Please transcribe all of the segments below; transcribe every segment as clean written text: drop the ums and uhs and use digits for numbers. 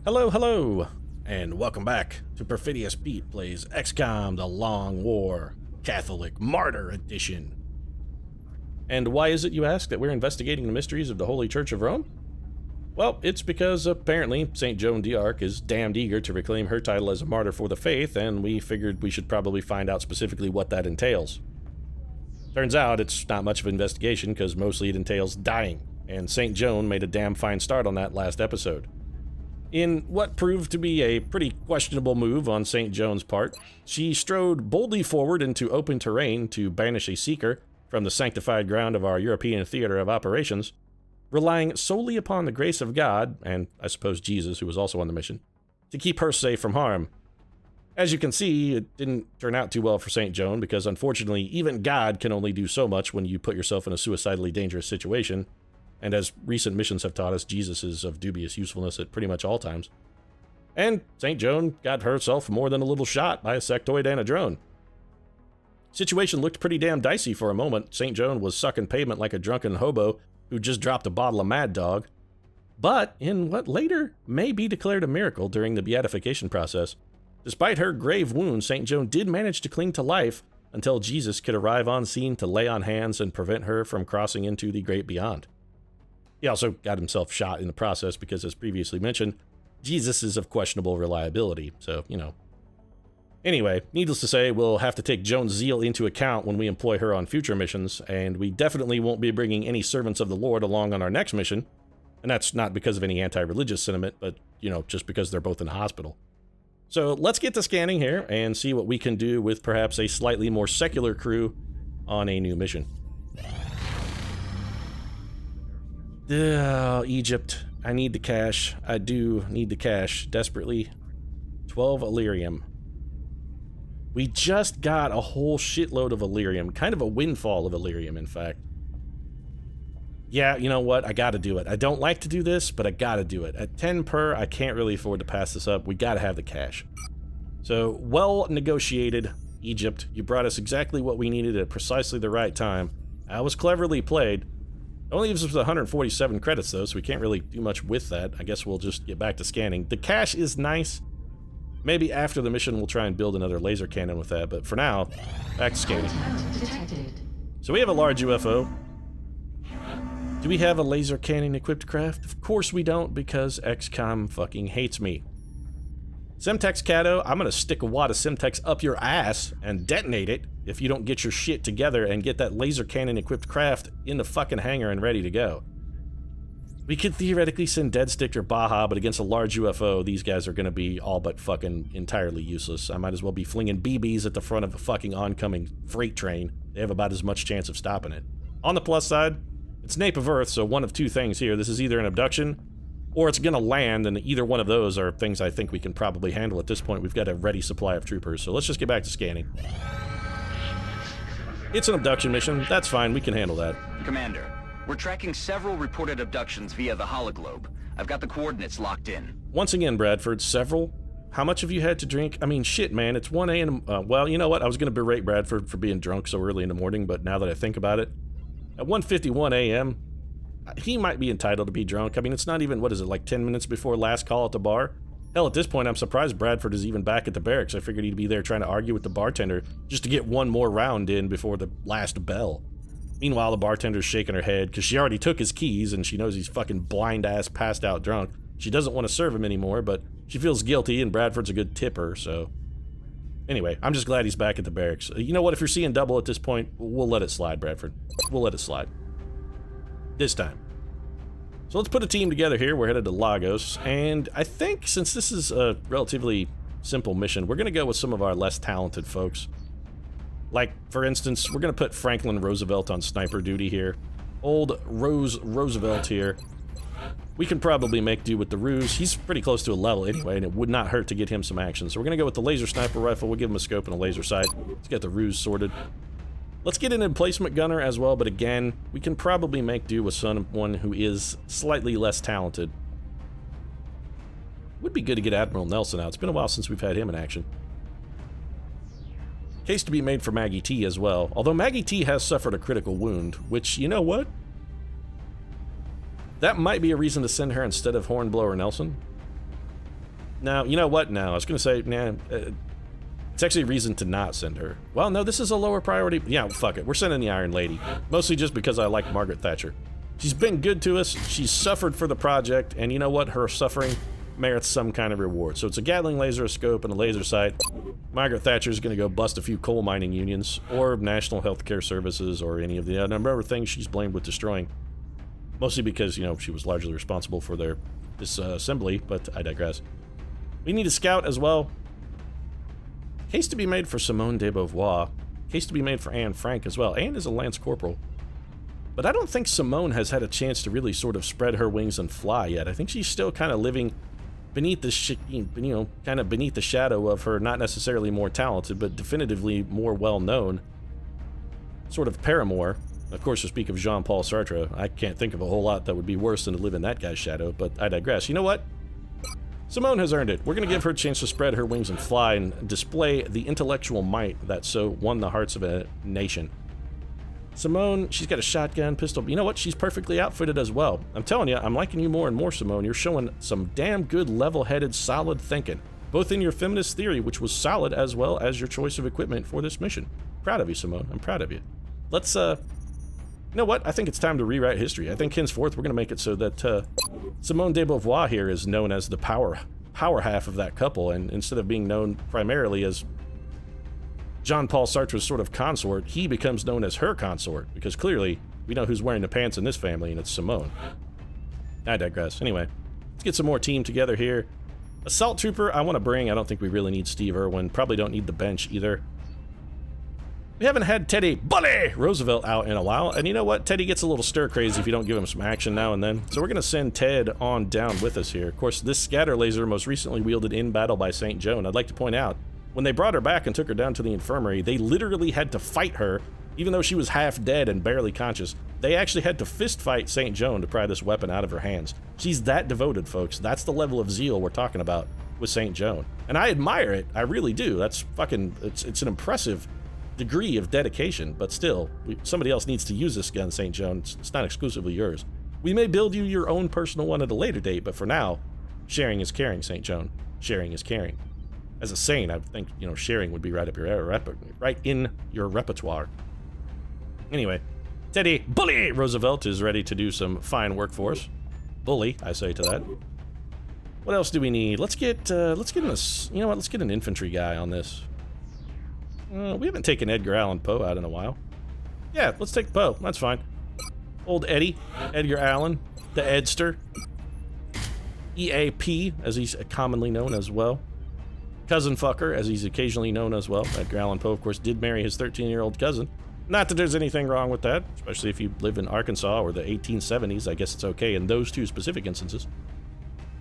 Hello, hello, and welcome back to Perfidious Pete Plays XCOM The Long War, Catholic Martyr Edition. And why is it, you ask, that we're investigating the mysteries of the Holy Church of Rome? Well, it's because apparently St. Joan d'Arc is damned eager to reclaim her title as a martyr for the faith, and we figured we should probably find out specifically what that entails. Turns out it's not much of an investigation, because mostly it entails dying, and St. Joan made a damn fine start on that last episode. In what proved to be a pretty questionable move on St. Joan's part, she strode boldly forward into open terrain to banish a seeker from the sanctified ground of our European theater of operations, relying solely upon the grace of God, and I suppose Jesus, who was also on the mission, to keep her safe from harm. As you can see, it didn't turn out too well for St. Joan, because unfortunately, even God can only do so much when you put yourself in a suicidally dangerous situation. And as recent missions have taught us, Jesus is of dubious usefulness at pretty much all times. And St. Joan got herself more than a little shot by a sectoid and a drone. Situation looked pretty damn dicey for a moment. St. Joan was sucking pavement like a drunken hobo who just dropped a bottle of Mad Dog. But in what later may be declared a miracle during the beatification process, despite her grave wounds, St. Joan did manage to cling to life until Jesus could arrive on scene to lay on hands and prevent her from crossing into the great beyond. He also got himself shot in the process because, as previously mentioned, Jesus is of questionable reliability, so, you know. Anyway, needless to say, we'll have to take Joan's zeal into account when we employ her on future missions, and we definitely won't be bringing any servants of the Lord along on our next mission. And that's not because of any anti-religious sentiment, but, you know, just because they're both in the hospital. So let's get to scanning here and see what we can do with perhaps a slightly more secular crew on a new mission. Egypt. I need the cash. I do need the cash desperately. 12 Illyrium. We just got a whole shitload of Illyrium. Kind of a windfall of Illyrium, in fact. Yeah, you know what? I gotta do it. I don't like to do this, but I gotta do it. At 10 per, I can't really afford to pass this up. We gotta have the cash. So, well negotiated, Egypt. You brought us exactly what we needed at precisely the right time. That was cleverly played. Only gives us 147 credits, though, so we can't really do much with that. I guess we'll just get back to scanning. The cash is nice. Maybe after the mission we'll try and build another laser cannon with that, but for now, back to scanning. So we have a large UFO. Do we have a laser cannon-equipped craft? Of course we don't, because XCOM fucking hates me. Semtex Cato, I'm gonna stick a wad of Semtex up your ass and detonate it if you don't get your shit together and get that laser cannon equipped craft in the fucking hangar and ready to go. We could theoretically send Deadstick or Baja, but against a large UFO, these guys are gonna be all but fucking entirely useless. I might as well be flinging BBs at the front of a fucking oncoming freight train. They have about as much chance of stopping it. On the plus side, it's Nape of Earth, so one of two things here. This is either an abduction, or it's gonna land, and either one of those are things I think we can probably handle at this point. We've got a ready supply of troopers, so let's just get back to scanning. It's an abduction mission. That's fine. We can handle that. Commander, we're tracking several reported abductions via the hologlobe. I've got the coordinates locked in. Once again, Bradford, several? How much have you had to drink? I mean, shit, man, it's 1 a.m. Well, you know what? I was going to berate Bradford for being drunk so early in the morning, but now that I think about it, at 1:51 a.m., he might be entitled to be drunk. I mean, it's not even, what is it, like 10 minutes before last call at the bar? Hell, at this point, I'm surprised Bradford is even back at the barracks. I figured he'd be there trying to argue with the bartender just to get one more round in before the last bell. Meanwhile, the bartender's shaking her head because she already took his keys and she knows he's fucking blind-ass passed out drunk. She doesn't want to serve him anymore, but she feels guilty and Bradford's a good tipper, so... Anyway, I'm just glad he's back at the barracks. You know what, if you're seeing double at this point, we'll let it slide, Bradford. We'll let it slide. This time. So let's put a team together here. We're headed to Lagos, and I think since this is a relatively simple mission, we're going to go with some of our less talented folks. Like, for instance, we're going to put Franklin Roosevelt on sniper duty here. Old Roosevelt here. We can probably make do with the Ruse. He's pretty close to a level anyway, and it would not hurt to get him some action. So we're going to go with the laser sniper rifle. We'll give him a scope and a laser sight. Let's get the Ruse sorted. Let's get an emplacement gunner as well, but again, we can probably make do with someone who is slightly less talented. Would be good to get Admiral Nelson out. It's been a while since we've had him in action. Case to be made for Maggie T as well, although Maggie T has suffered a critical wound, which, you know what? That might be a reason to send her instead of Hornblower Nelson. Now, you know what? No, I was going to say, nah, it's actually a reason to not send her. Well, no, this is a lower priority. Yeah, fuck it. We're sending the Iron Lady. Mostly just because I like Margaret Thatcher. She's been good to us. She's suffered for the project. And you know what? Her suffering merits some kind of reward. So it's a Gatling laser, a scope, and a laser sight. Margaret Thatcher's going to go bust a few coal mining unions, or National Healthcare Services, or any of the number of things she's blamed with destroying. Mostly because, you know, she was largely responsible for their disassembly, but I digress. We need a scout as well. Case to be made for Simone de Beauvoir. Case to be made for Anne Frank as well. Anne is a Lance Corporal. But I don't think Simone has had a chance to really sort of spread her wings and fly yet. I think she's still kind of living beneath the kind of beneath the shadow of her not necessarily more talented, but definitively more well-known sort of paramour. Of course, to speak of Jean-Paul Sartre, I can't think of a whole lot that would be worse than to live in that guy's shadow, but I digress. You know what? Simone has earned it. We're going to give her a chance to spread her wings and fly and display the intellectual might that so won the hearts of a nation. Simone, she's got a shotgun, pistol. You know what? She's perfectly outfitted as well. I'm telling you, I'm liking you more and more, Simone. You're showing some damn good level-headed, solid thinking, both in your feminist theory, which was solid, as well as your choice of equipment for this mission. Proud of you, Simone. I'm proud of you. Let's, you know what? I think it's time to rewrite history. I think henceforth we're going to make it so that Simone de Beauvoir here is known as the power half of that couple, and instead of being known primarily as Jean-Paul Sartre's sort of consort, he becomes known as her consort, because clearly we know who's wearing the pants in this family, and it's Simone. I digress. Anyway, let's get some more team together here. Assault Trooper I want to bring. I don't think we really need Steve Irwin. Probably don't need the bench either. We haven't had Teddy Bully Roosevelt out in a while, and you know what? Teddy gets a little stir-crazy if you don't give him some action now and then, so we're going to send Ted on down with us here. Of course, this scatter laser most recently wielded in battle by St. Joan. I'd like to point out, when they brought her back and took her down to the infirmary, they literally had to fight her, even though she was half dead and barely conscious. They actually had to fist fight St. Joan to pry this weapon out of her hands. She's that devoted, folks. That's the level of zeal we're talking about with St. Joan. And I admire it. I really do. That's fucking, it's an impressive degree of dedication, but still, somebody else needs to use this gun, St. Joan. It's not exclusively yours. We may build you your own personal one at a later date, but for now, sharing is caring, St. Joan. Sharing is caring. As a saint, I think, you know, sharing would be right up your right in your repertoire. Anyway, Teddy Bully Roosevelt is ready to do some fine work for us. Bully, I say to that. What else do we need? Let's get this. You know what? Let's get an infantry guy on this. We haven't taken Edgar Allan Poe out in a while. Yeah, let's take Poe. That's fine. Old Eddie, Edgar Allan, the Edster. EAP, as he's commonly known as well. Cousin Fucker, as he's occasionally known as well. Edgar Allan Poe, of course, did marry his 13-year-old cousin. Not that there's anything wrong with that, especially if you live in Arkansas or the 1870s. I guess it's okay in those two specific instances.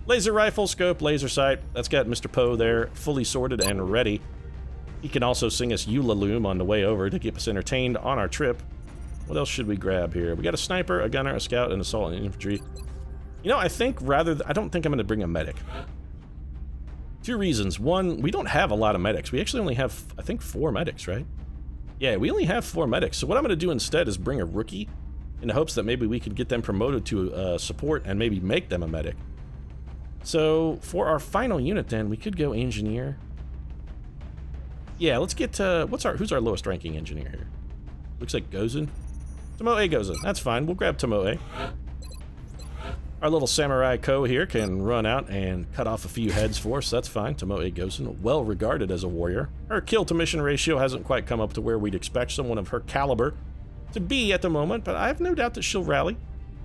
Laser rifle, scope, laser sight. That's got Mr. Poe there, fully sorted and ready. He can also sing us Eula-Loom on the way over to keep us entertained on our trip. What else should we grab here? We got a sniper, a gunner, a scout, and assault and infantry. You know, I think I don't think I'm going to bring a medic. Two reasons. One, we don't have a lot of medics. We actually only have, I think, 4 medics, right? Yeah, we only have 4 medics. So what I'm going to do instead is bring a rookie in the hopes that maybe we could get them promoted to support and maybe make them a medic. So for our final unit then, we could go engineer. Yeah, let's get, who's our lowest ranking engineer here? Looks like Gozen. Tomoe Gozen. That's fine. We'll grab Tomoe. Our little Samurai Ko here can run out and cut off a few heads for us. That's fine. Tomoe Gozen, well regarded as a warrior. Her kill-to-mission ratio hasn't quite come up to where we'd expect someone of her caliber to be at the moment, but I have no doubt that she'll rally.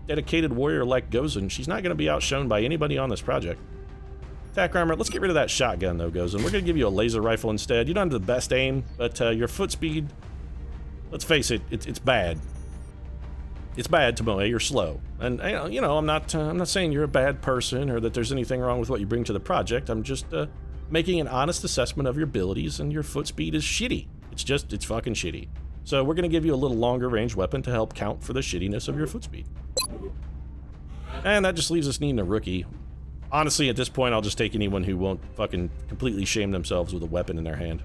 Dedicated warrior like Gozen, she's not going to be outshone by anybody on this project. Attack armor, let's get rid of that shotgun though, Gozen. We're going to give you a laser rifle instead. You don't have the best aim, but your foot speed, let's face it, it's bad. It's bad, Tomoe. You're slow, and you know I'm not saying you're a bad person or that there's anything wrong with what you bring to the project. I'm just making an honest assessment of your abilities, and your foot speed is shitty. It's fucking shitty. So we're gonna give you a little longer range weapon to help count for the shittiness of your foot speed. And that just leaves us needing a rookie. Honestly, at this point, I'll just take anyone who won't fucking completely shame themselves with a weapon in their hand.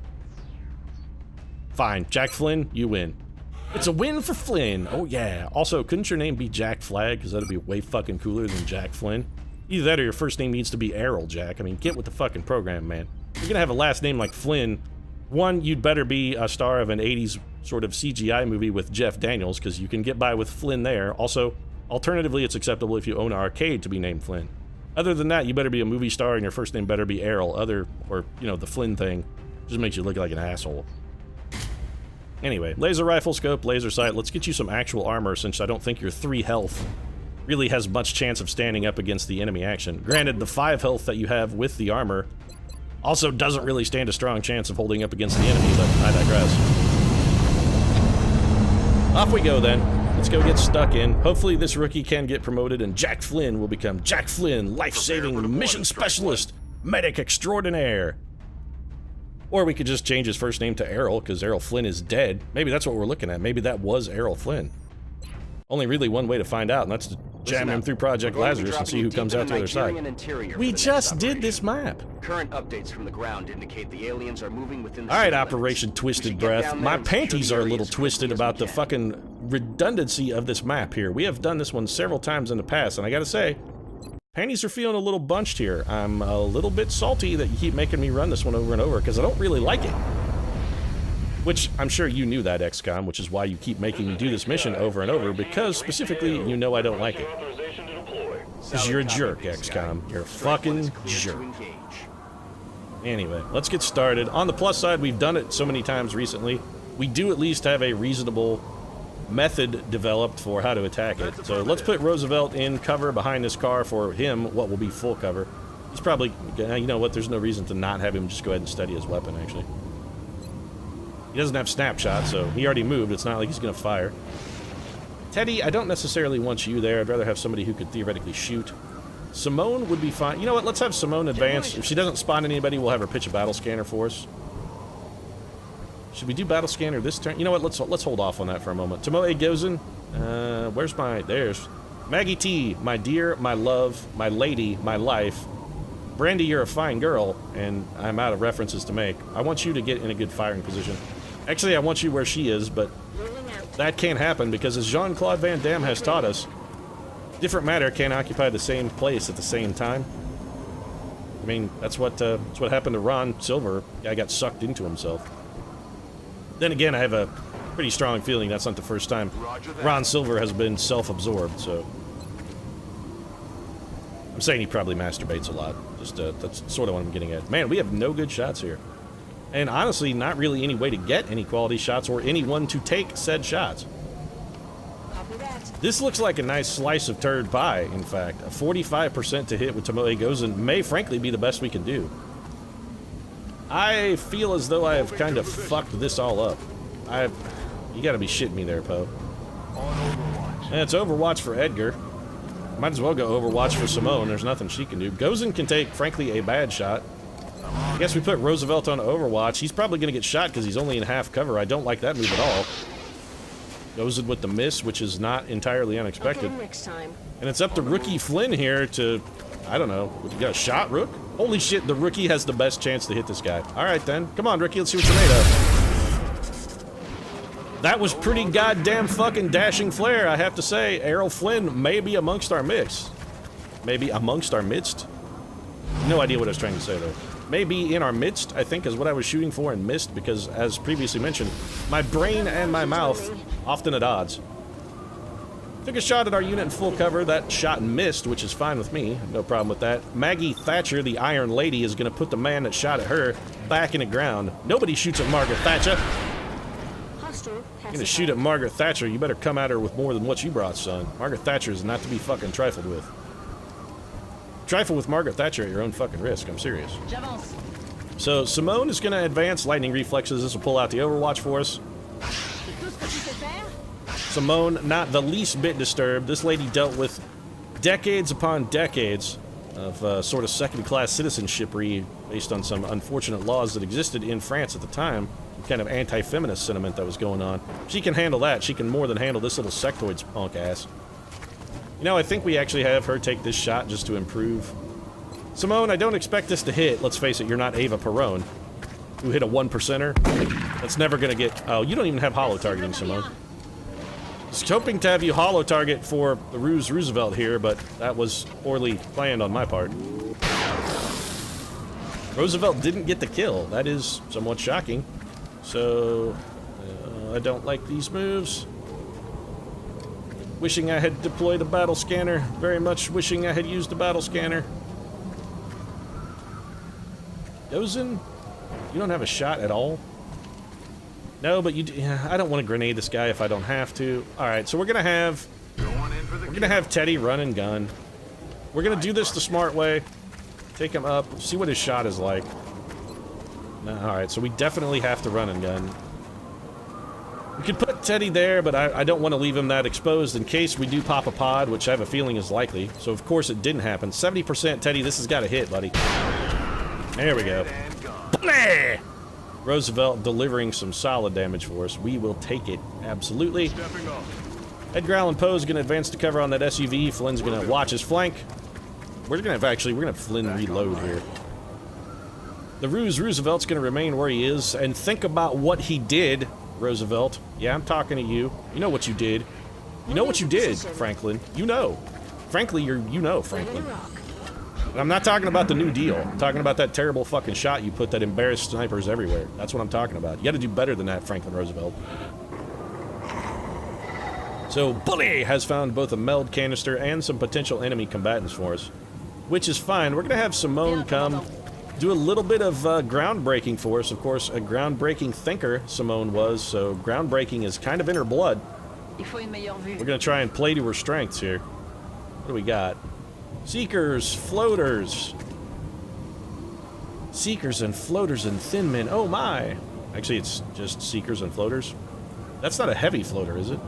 Fine, Jack Flynn, you win. It's a win for Flynn. Oh yeah. Also, couldn't your name be Jack Flag? Because that'd be way fucking cooler than Jack Flynn. Either that or your first name needs to be Errol, Jack. I mean, get with the fucking program, man. If you're gonna have a last name like Flynn, one, you'd better be a star of an 80s sort of CGI movie with Jeff Daniels, because you can get by with Flynn there. Also, alternatively, it's acceptable if you own an arcade to be named Flynn. Other than that, you better be a movie star and your first name better be Errol. Or, you know, the Flynn thing just makes you look like an asshole. Anyway, laser rifle scope, laser sight. Let's get you some actual armor, since I don't think your 3 health really has much chance of standing up against the enemy action. Granted, the 5 health that you have with the armor also doesn't really stand a strong chance of holding up against the enemy, but I digress. Off we go then. Let's go get stuck in. Hopefully this rookie can get promoted and Jack Flynn will become Jack Flynn, life-saving mission specialist, medic extraordinaire. Or we could just change his first name to Errol, because Errol Flynn is dead. Maybe that's what we're looking at. Maybe that was Errol Flynn. Only really one way to find out, and that's to jam him through Project Lazarus and see who comes out the other side. We just did this map. Current updates from the ground indicate the aliens are moving within the Alright, Operation Twisted Breath. My panties are a little twisted about the fucking redundancy of this map here. We have done this one several times in the past, and I gotta say, panties are feeling a little bunched here. I'm a little bit salty that you keep making me run this one over and over, because I don't really like it. Which, I'm sure you knew that, XCOM, which is why you keep making me do this mission over and over, because, specifically, you know I don't like it. Because you're a jerk, XCOM. You're a fucking jerk. Anyway, let's get started. On the plus side, we've done it so many times recently, we do at least have a reasonable method developed for how to attack it. So let's put Roosevelt in cover behind this car for him, what will be full cover. He's probably, you know what, there's no reason to not have him just go ahead and steady his weapon, actually. He doesn't have snapshot, so he already moved. It's not like he's gonna fire. Teddy, I don't necessarily want you there. I'd rather have somebody who could theoretically shoot. Simone would be fine. You know what? Let's have Simone advance. If she doesn't spawn anybody, we'll have her pitch a battle scanner for us. Should we do battle scanner this turn? You know what? Let's hold off on that for a moment. Tomoe Gozen. Where's my... There's... Maggie T, my dear, my love, my lady, my life. Brandy, you're a fine girl, and I'm out of references to make. I want you to get in a good firing position. Actually, I want you where she is, but that can't happen because, as Jean-Claude Van Damme has taught us, different matter can't occupy the same place at the same time. I mean, that's what happened to Ron Silver. The guy got sucked into himself. Then again, I have a pretty strong feeling that's not the first time Ron Silver has been self-absorbed, so... I'm saying he probably masturbates a lot. Just, that's sort of what I'm getting at. Man, we have no good shots here. And honestly, not really any way to get any quality shots or anyone to take said shots. This looks like a nice slice of turd pie, in fact. A 45% to hit with Tomoe Gozen may frankly be the best we can do. I feel as though I have kind of fucked this all up. You gotta be shitting me there, Poe. And it's Overwatch for Edgar. Might as well go Overwatch for Simone. There's nothing she can do. Gozen can take, frankly, a bad shot. I guess we put Roosevelt on Overwatch. He's probably going to get shot because he's only in half cover. I don't like that move at all. Gozen with the miss, which is not entirely unexpected. And it's up to Rookie Flynn here to... I don't know. You got a shot, Rook? Holy shit, the Rookie has the best chance to hit this guy. Alright then. Come on, Rookie, let's see what you're made of. That was pretty goddamn fucking dashing flare, I have to say. Errol Flynn may be amongst our mix. Maybe amongst our midst? No idea what I was trying to say, though. Maybe in our midst, I think, is what I was shooting for and missed, because, as previously mentioned, my brain and my mouth often at odds. Took a shot at our unit in full cover. That shot missed, which is fine with me. No problem with that. Maggie Thatcher, the Iron Lady, is going to put the man that shot at her back in the ground. Nobody shoots at Margaret Thatcher. You're going to shoot at Margaret Thatcher, you better come at her with more than what you brought, son. Margaret Thatcher is not to be fucking trifled with. Trifle with Margaret Thatcher at your own fucking risk, I'm serious. So, Simone is going to advance lightning reflexes. This will pull out the Overwatch for us. Simone, not the least bit disturbed. This lady dealt with decades upon decades of sort of second-class citizenship-y based on some unfortunate laws that existed in France at the time. Kind of anti-feminist sentiment that was going on. She can handle that. She can more than handle this little sectoid's punk ass. You know, I think we actually have her take this shot just to improve. Simone, I don't expect this to hit. Let's face it, you're not Ava Perón, who hit a 1%er. That's never gonna get... Oh, you don't even have holo targeting, Simone. was hoping to have you holo target for the Ruse Roosevelt here, but that was poorly planned on my part. Roosevelt didn't get the kill. That is somewhat shocking. So, I don't like these moves. Wishing I had deployed a battle scanner. Very much wishing I had used a battle scanner. Gozen, you don't have a shot at all? No, but you do, yeah, I don't want to grenade this guy if I don't have to. Alright, so we're gonna have Teddy run and gun. We're gonna do this the smart way. Take him up, see what his shot is like. No, alright, so we definitely have to run and gun. We could put Teddy there, but I don't want to leave him that exposed in case we do pop a pod, which I have a feeling is likely. So of course it didn't happen. 70% Teddy, this has got to hit, buddy. There we go. Roosevelt delivering some solid damage for us. We will take it, absolutely. Edgar Allan Poe's going to advance to cover on that SUV. Flynn's going to watch his flank. We're going to have Flynn reload here. The Ruse Roosevelt's going to remain where he is, and think about what he did, Roosevelt. Yeah, I'm talking to you. You know what you did. You know what you did, Franklin. You know. Frankly, you know, Franklin. And I'm not talking about the New Deal. I'm talking about that terrible fucking shot you put that embarrassed snipers everywhere. That's what I'm talking about. You gotta do better than that, Franklin Roosevelt. So, Bully has found both a meld canister and some potential enemy combatants for us. Which is fine. We're gonna have Simone come do a little bit of groundbreaking for us. Of course, a groundbreaking thinker Simone was, so groundbreaking is kind of in her blood. We're gonna try and play to her strengths here. What do we got? Seekers, floaters. Seekers and floaters and thin men. Oh my! Actually, it's just seekers and floaters. That's not a heavy floater, is it?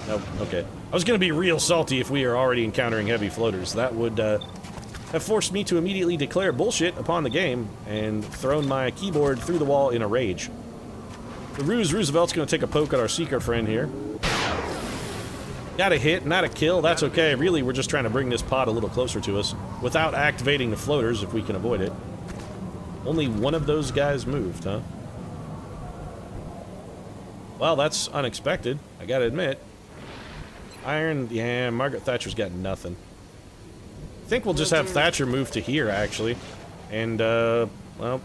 Nope, okay. I was gonna be real salty if we are already encountering heavy floaters. That would, have forced me to immediately declare bullshit upon the game and thrown my keyboard through the wall in a rage. The Ruse Roosevelt's gonna take a poke at our seeker friend here. Got a hit, not a kill, that's okay. Really, we're just trying to bring this pod a little closer to us without activating the floaters if we can avoid it. Only one of those guys moved, huh? Well, that's unexpected, I gotta admit. Iron, yeah, Margaret Thatcher's got nothing. I think we'll just have Thatcher move to here, actually. And, well,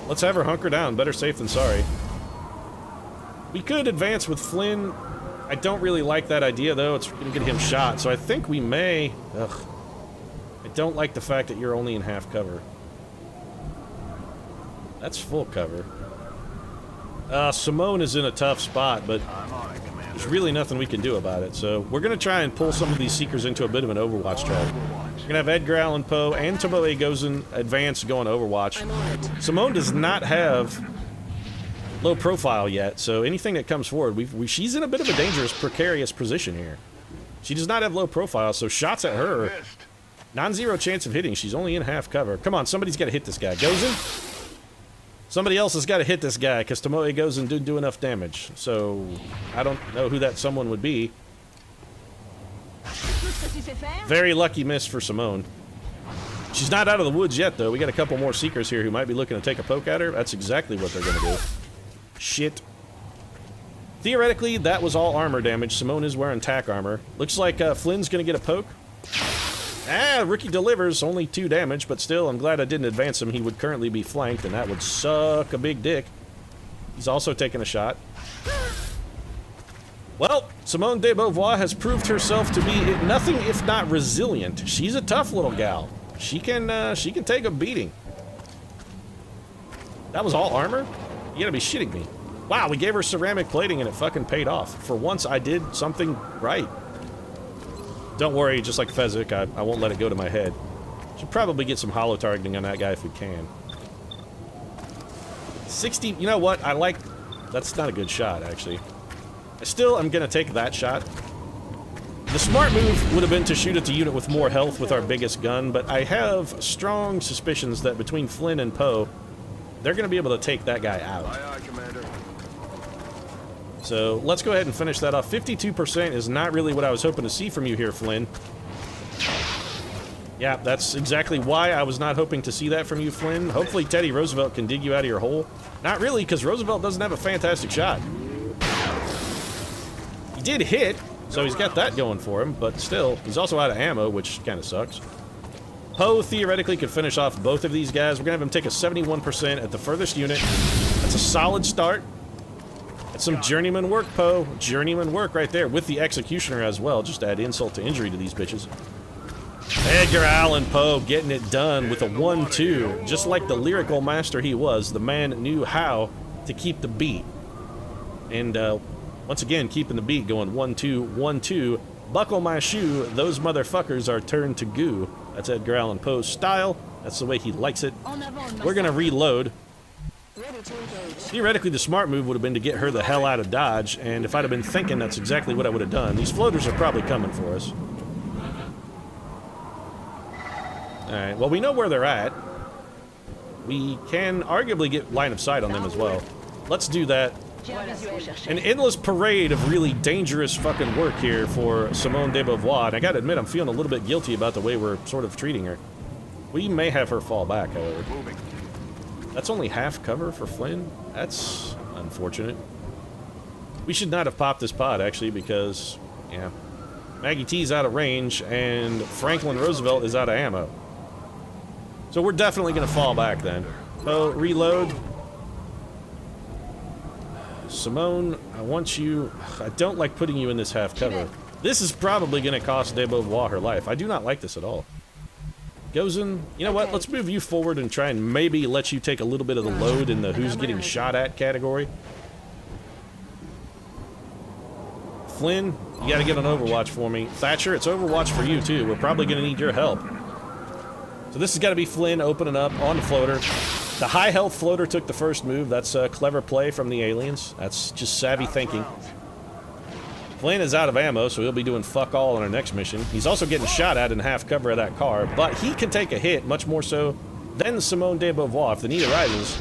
let's have her hunker down. Better safe than sorry. We could advance with Flynn. I don't really like that idea, though. It's going to get him shot. So I think we may... Ugh. I don't like the fact that you're only in half cover. That's full cover. Simone is in a tough spot, but... there's really nothing we can do about it, so we're going to try and pull some of these seekers into a bit of an Overwatch trap. We're going to have Edgar Allan Poe and Tomoe Gozen advance going Overwatch. Simone does not have low profile yet, so anything that comes forward, she's in a bit of a dangerous, precarious position here. She does not have low profile, so shots at her, non-zero chance of hitting. She's only in half cover. Come on, somebody's got to hit this guy. Gozen? Somebody else has got to hit this guy, because Tomoe Gozen didn't do enough damage. So, I don't know who that someone would be. Very lucky miss for Simone. She's not out of the woods yet, though. We got a couple more Seekers here who might be looking to take a poke at her. That's exactly what they're going to do. Shit. Theoretically, that was all armor damage. Simone is wearing tack armor. Looks like Flynn's going to get a poke. Ah, Rookie delivers, only 2 damage, but still, I'm glad I didn't advance him. He would currently be flanked, and that would suck a big dick. He's also taking a shot. Well, Simone de Beauvoir has proved herself to be nothing if not resilient. She's a tough little gal. She can take a beating. That was all armor? You gotta be shitting me. Wow, we gave her ceramic plating and it fucking paid off. For once, I did something right. Don't worry, just like Fezzik, I won't let it go to my head. Should probably get some holo targeting on that guy if we can. 60, you know what, I like... That's not a good shot, actually. I still am gonna take that shot. The smart move would have been to shoot at the unit with more health with our biggest gun, but I have strong suspicions that between Flynn and Poe, they're gonna be able to take that guy out. Aye, aye, Commander. So, let's go ahead and finish that off. 52% is not really what I was hoping to see from you here, Flynn. Yeah, that's exactly why I was not hoping to see that from you, Flynn. Hopefully Teddy Roosevelt can dig you out of your hole. Not really, because Roosevelt doesn't have a fantastic shot. He did hit, so he's got that going for him, but still, he's also out of ammo, which kind of sucks. Poe theoretically could finish off both of these guys. We're gonna have him take a 71% at the furthest unit. That's a solid start. That's some journeyman work, Poe. Journeyman work right there, with the executioner as well. Just add insult to injury to these bitches. Edgar Allan Poe getting it done with a 1-2. Just like the lyrical master he was, the man knew how to keep the beat. And once again, keeping the beat going 1-2, 1-2. Buckle my shoe, those motherfuckers are turned to goo. That's Edgar Allan Poe's style. That's the way he likes it. We're gonna reload. Theoretically, the smart move would have been to get her the hell out of Dodge, and if I'd have been thinking, that's exactly what I would have done. These floaters are probably coming for us. Alright, well, we know where they're at. We can arguably get line of sight on them as well. Let's do that. An endless parade of really dangerous fucking work here for Simone de Beauvoir, and I gotta admit, I'm feeling a little bit guilty about the way we're sort of treating her. We may have her fall back, however. That's only half cover for Flynn? That's unfortunate. We should not have popped this pod, actually, because, yeah, Maggie T's out of range, and Franklin Roosevelt is out of ammo. So we're definitely gonna fall back then. So, reload. Simone, I want you... I don't like putting you in this half cover. This is probably gonna cost de Beauvoir her life. I do not like this at all. Gozen, you know what? Let's move you forward and try and maybe let you take a little bit of the load in the who's getting shot at category. Flynn, you gotta get on Overwatch for me. Thatcher, it's Overwatch for you too. We're probably gonna need your help. So this has got to be Flynn opening up on the floater. The high health floater took the first move. That's a clever play from the aliens. That's just savvy thinking. Flynn is out of ammo, so he'll be doing fuck all on our next mission. He's also getting shot at in half cover of that car, but he can take a hit, much more so than Simone de Beauvoir. If the need arises,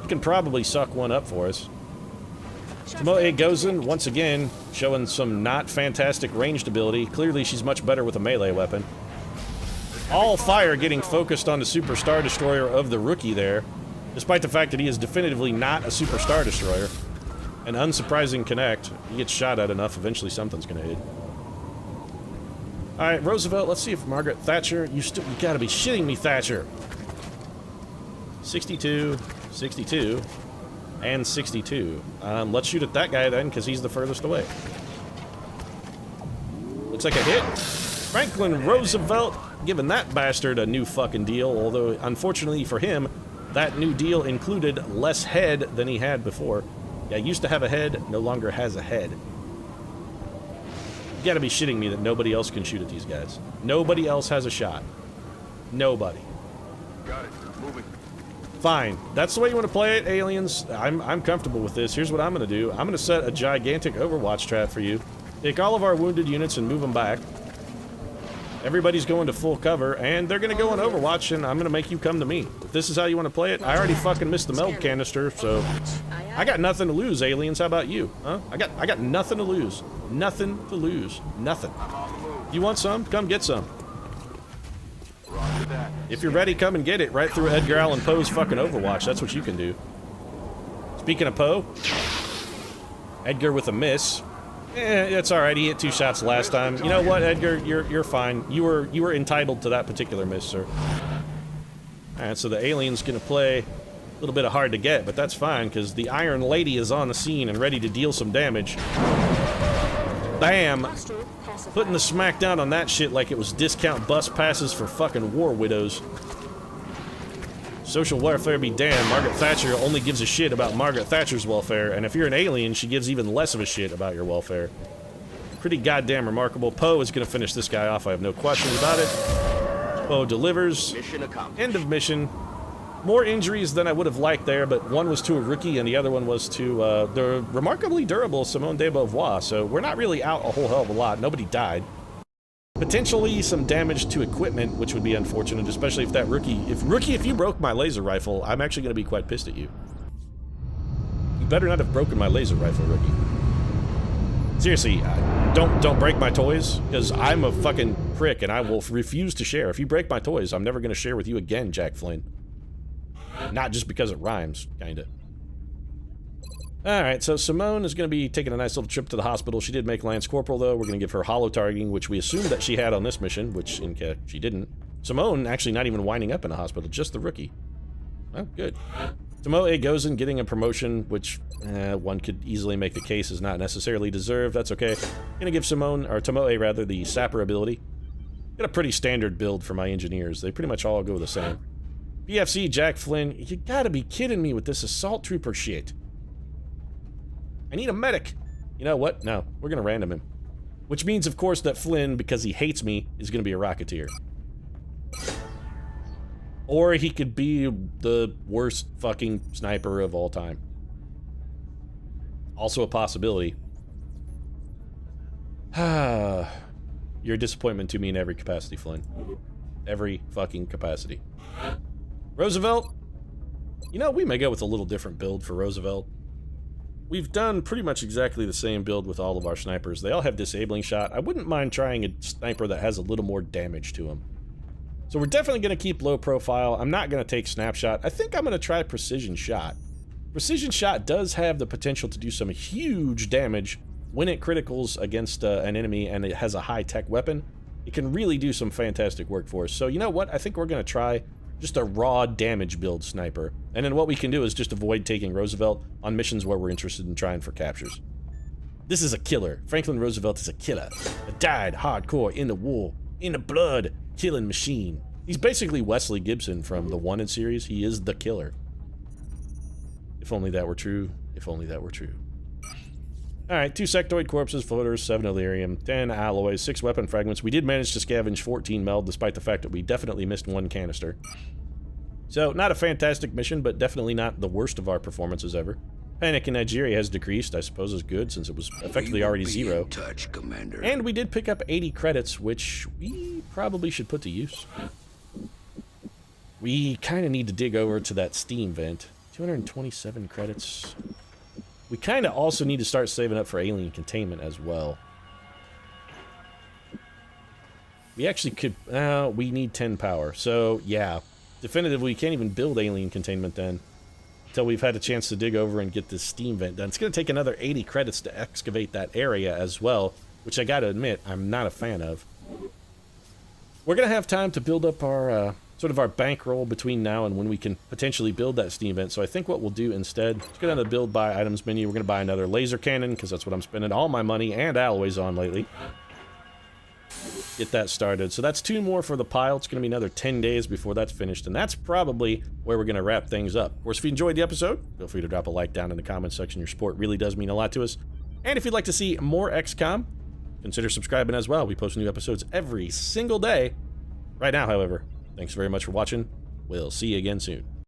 he can probably suck one up for us. Tomoe Gozen, once again, showing some not fantastic ranged ability. Clearly, she's much better with a melee weapon. All fire getting focused on the Super Star Destroyer of the rookie there, despite the fact that he is definitively not a Super Star Destroyer. An unsurprising connect. He gets shot at enough, eventually something's gonna hit. Alright, Roosevelt, let's see if Margaret Thatcher, you gotta be shitting me, Thatcher. 62, 62, and 62. Let's shoot at that guy then, because he's the furthest away. Looks like a hit. Franklin Roosevelt giving that bastard a new fucking deal, although unfortunately for him, that new deal included less head than he had before. Yeah, used to have a head, no longer has a head. You gotta be shitting me that nobody else can shoot at these guys. Nobody else has a shot. Nobody. Got it. Moving. Fine. That's the way you want to play it, aliens. I'm comfortable with this. Here's what I'm gonna do. I'm gonna set a gigantic Overwatch trap for you. Take all of our wounded units and move them back. Everybody's going to full cover, and they're gonna go on Overwatch, and I'm gonna make you come to me. If this is how you want to play it, I already fucking missed the meld canister, so I got nothing to lose, aliens. How about you? Huh? I got nothing to lose. Nothing to lose. Nothing. You want some? Come get some. If you're ready, come and get it right through Edgar Allan Poe's fucking Overwatch. That's what you can do. Speaking of Poe, Edgar with a miss. It's alright, he hit 2 shots last time. You know what, Edgar, you're fine. You were entitled to that particular miss, sir. Alright, so the alien's gonna play a little bit of hard to get, but that's fine, because the Iron Lady is on the scene and ready to deal some damage. Bam! Putting the smack down on that shit like it was discount bus passes for fucking war widows. Social welfare be damned. Margaret Thatcher only gives a shit about Margaret Thatcher's welfare, and if you're an alien, she gives even less of a shit about your welfare. Pretty goddamn remarkable. Poe is gonna finish this guy off, I have no questions about it. Poe delivers. Mission accomplished. End of mission. More injuries than I would have liked there, but one was to a rookie and the other one was to the remarkably durable Simone de Beauvoir, so we're not really out a whole hell of a lot. Nobody died. Potentially some damage to equipment, which would be unfortunate, especially if that rookie... If you broke my laser rifle, I'm actually going to be quite pissed at you. You better not have broken my laser rifle, rookie. Seriously, don't break my toys, because I'm a fucking prick and I will refuse to share. If you break my toys, I'm never going to share with you again, Jack Flynn. Not just because it rhymes, kinda. Alright, so Simone is going to be taking a nice little trip to the hospital. She did make Lance Corporal, though. We're going to give her holo targeting, which we assumed that she had on this mission, which in fact she didn't. Simone actually not even winding up in a hospital, just the rookie. Oh, good. Tomoe goes in getting a promotion, which one could easily make the case is not necessarily deserved. That's okay. Gonna give Simone, or Tomoe rather, the sapper ability. Got a pretty standard build for my engineers. They pretty much all go the same. PFC Jack Flynn, you gotta be kidding me with this assault trooper shit. I need a medic. You know what? No, we're gonna random him. Which means, of course, that Flynn, because he hates me, is gonna be a Rocketeer. Or he could be the worst fucking sniper of all time. Also a possibility. You're a disappointment to me in every capacity, Flynn. Every fucking capacity. Roosevelt? You know, we may go with a little different build for Roosevelt. We've done pretty much exactly the same build with all of our snipers. They all have disabling shot. I wouldn't mind trying a sniper that has a little more damage to him. So we're definitely going to keep low profile. I'm not going to take snapshot. I think I'm going to try precision shot. Precision shot does have the potential to do some huge damage when it criticals against an enemy and it has a high-tech weapon. It can really do some fantastic work for us. So you know what? I think we're going to try just a raw damage build sniper. And then what we can do is just avoid taking Roosevelt on missions where we're interested in trying for captures. This is a killer. Franklin Roosevelt is a killer. A died hardcore in the war, in the blood, killing machine. He's basically Wesley Gibson from the Wanted series. He is the killer. If only that were true. If only that were true. Alright, 2 sectoid corpses, floaters, 7 Illyrium, 10 alloys, 6 weapon fragments. We did manage to scavenge 14 meld, despite the fact that we definitely missed 1 canister. So, not a fantastic mission, but definitely not the worst of our performances ever. Panic in Nigeria has decreased, I suppose is good, since it was effectively already 0. Touch, Commander. And we did pick up 80 credits, which we probably should put to use. We kind of need to dig over to that Steam vent. 227 credits. We kind of also need to start saving up for alien containment as well. We actually could... we need 10 power. So, yeah. Definitively, we can't even build alien containment then. Until we've had a chance to dig over and get this Steam vent done. It's going to take another 80 credits to excavate that area as well. Which I gotta admit, I'm not a fan of. We're going to have time to build up our... sort of our bankroll between now and when we can potentially build that Steam vent. So I think what we'll do instead, let's go down to the build buy items menu. We're going to buy another laser cannon, because that's what I'm spending all my money and alloys on lately. Get that started. So that's 2 more for the pile. It's going to be another 10 days before that's finished, and that's probably where we're going to wrap things up. Of course, if you enjoyed the episode, feel free to drop a like down in the comments section. Your support really does mean a lot to us. And if you'd like to see more XCOM, consider subscribing as well. We post new episodes every single day. Right now, however, thanks very much for watching. We'll see you again soon.